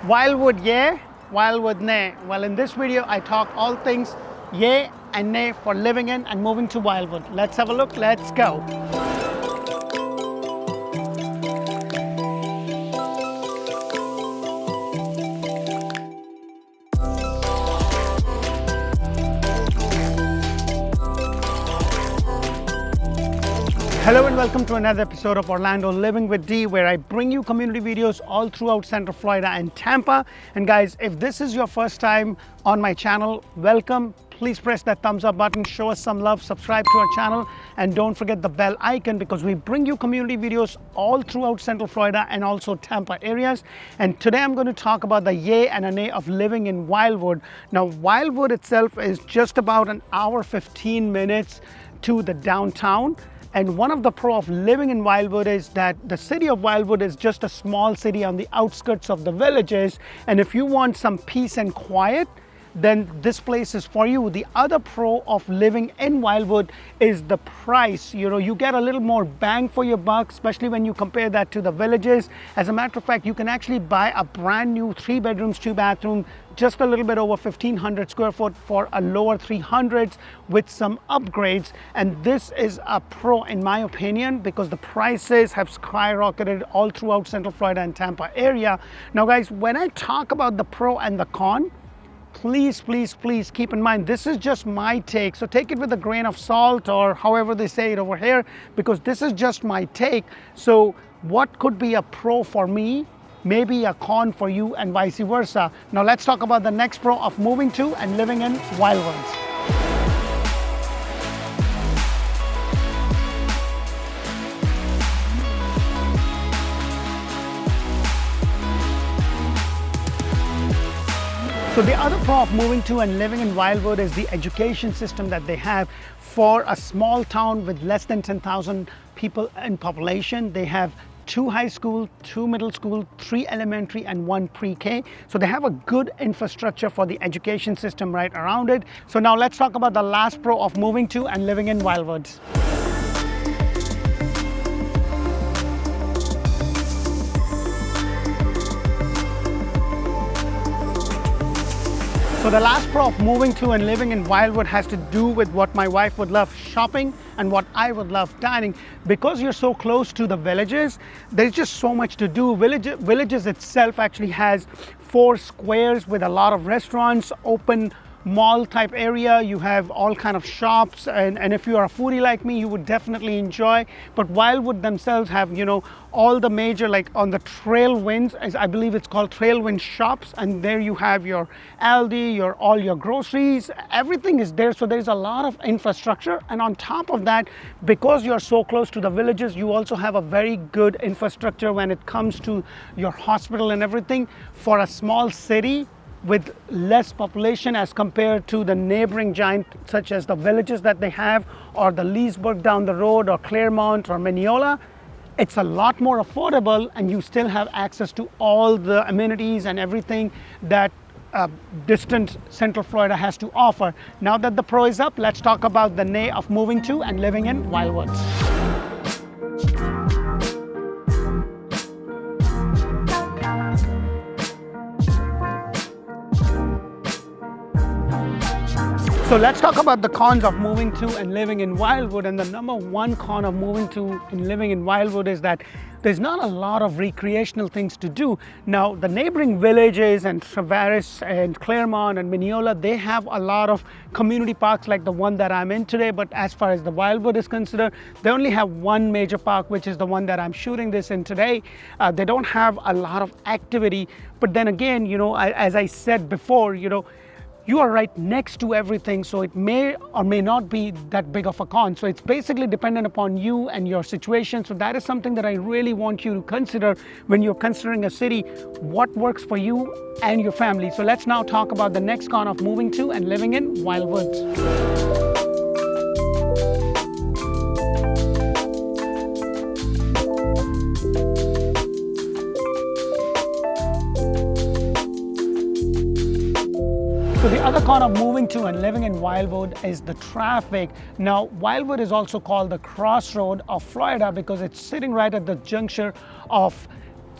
Wildwood yay, Wildwood nay. Well, in this video, I talk all things yay and nay for living in and moving to Wildwood. Let's have a look, let's go. Hello and welcome to another episode of Orlando Living with Dee, where I bring you community videos all throughout Central Florida and Tampa. And guys, if this is your first time on my channel, welcome. Please press that thumbs up button, show us some love, subscribe to our channel, and don't forget the bell icon because we bring you community videos all throughout Central Florida and also Tampa areas. And today I'm going to talk about the yay and a nay of living in Wildwood. Now, Wildwood itself is just about an hour, 15 minutes to the downtown. And one of the pros of living in Wildwood is that the city of Wildwood is just a small city on the outskirts of the villages. And if you want some peace and quiet, then this place is for you. The other pro of living in Wildwood is the price. You know, you get a little more bang for your buck, especially when you compare that to the villages. As a matter of fact, you can actually buy a brand new 3 bedrooms, 2 bathroom, just a little bit over 1,500 square foot for a lower 300s with some upgrades. And this is a pro in my opinion because the prices have skyrocketed all throughout Central Florida and Tampa area. Now guys, when I talk about the pro and the con, please keep in mind, this is just my take. So take it with a grain of salt or however they say it over here, because this is just my take. So what could be a pro for me, maybe a con for you and vice versa. Now let's talk about the next pro of moving to and living in Wildwood. So the other pro of moving to and living in Wildwood is the education system that they have. For a small town with less than 10,000 people in population, they have 2 high school, 2 middle school, 3 elementary and 1 pre-K. So they have a good infrastructure for the education system right around it. So now let's talk about the last pro of moving to and living in Wildwood. So the last pro of moving to and living in Wildwood has to do with what my wife would love, shopping, and what I would love, dining. Because you're so close to the villages, there's just so much to do. Villages itself actually has 4 squares with a lot of restaurants, open mall type area. You have all kind of shops, and if you are a foodie like me, you would definitely enjoy. But Wildwood themselves have, you know, all the major, like on the Trailwinds, as I believe it's called Trailwind shops, and there you have your Aldi, all your groceries, everything is there. So there's a lot of infrastructure, and on top of that, because you're so close to the villages, you also have a very good infrastructure when it comes to your hospital and everything. For a small city with less population as compared to the neighboring giant such as the villages that they have, or the Leesburg down the road, or Claremont or Mineola, it's a lot more affordable, and you still have access to all the amenities and everything that distant Central Florida has to offer. Now that the pro is up, let's talk about the nay of moving to and living in Wildwood. So let's talk about the cons of moving to and living in Wildwood. And the number 1 con of moving to and living in Wildwood is that there's not a lot of recreational things to do. Now, the neighboring villages and Traverse and Claremont and Mineola, they have a lot of community parks like the one that I'm in today. But as far as the Wildwood is concerned, they only have 1 major park, which is the one that I'm shooting this in today. They don't have a lot of activity. But then again, you know, as I said before, you know, you are right next to everything, so it may or may not be that big of a con. So it's basically dependent upon you and your situation. So that is something that I really want you to consider when you're considering a city, what works for you and your family. So let's now talk about the next con of moving to and living in Wildwood. So the other con of moving to and living in Wildwood is the traffic. Now, Wildwood is also called the crossroad of Florida because it's sitting right at the juncture of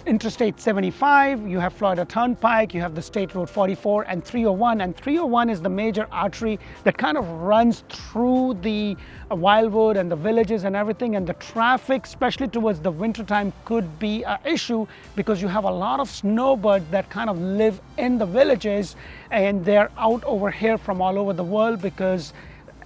Interstate 75, you have Florida Turnpike, you have the State Road 44 and 301. And 301 is the major artery that kind of runs through the Wildwood and the villages and everything. And the traffic, especially towards the winter time, could be an issue because you have a lot of snowbirds that kind of live in the villages, and they're out over here from all over the world because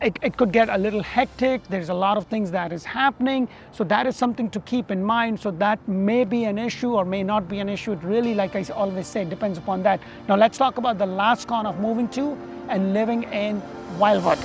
it could get a little hectic. There's a lot of things that is happening. So that is something to keep in mind. So that may be an issue or may not be an issue. It really, like I always say, depends upon that. Now let's talk about the last con of moving to and living in Wildwood.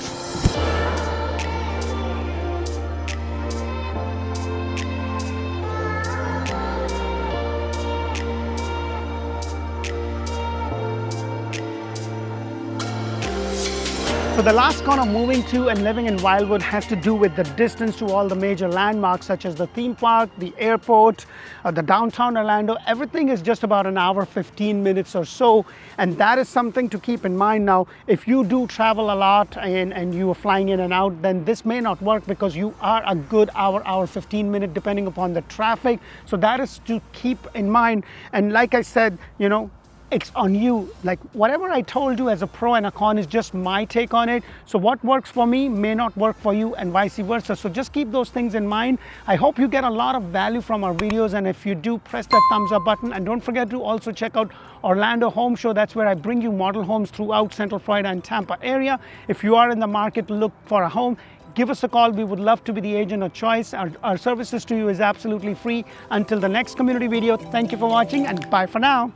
So the last con of moving to and living in Wildwood has to do with the distance to all the major landmarks such as the theme park, the airport, the downtown Orlando. Everything is just about an hour, 15 minutes or so. And that is something to keep in mind. Now, if you do travel a lot and you are flying in and out, then this may not work because you are a good hour, 15 minutes depending upon the traffic. So that is to keep in mind. And like I said, you know, it's on you. Like whatever I told you as a pro and a con is just my take on it. So what works for me may not work for you and vice versa. So just keep those things in mind. I hope you get a lot of value from our videos, and if you do, press that thumbs up button, and don't forget to also check out Orlando Home Show. That's where I bring you model homes throughout Central Florida and Tampa area. If you are in the market to look for a home, give us a call. We would love to be the agent of choice. Our services to you is absolutely free. Until the next community video, thank you for watching and bye for now.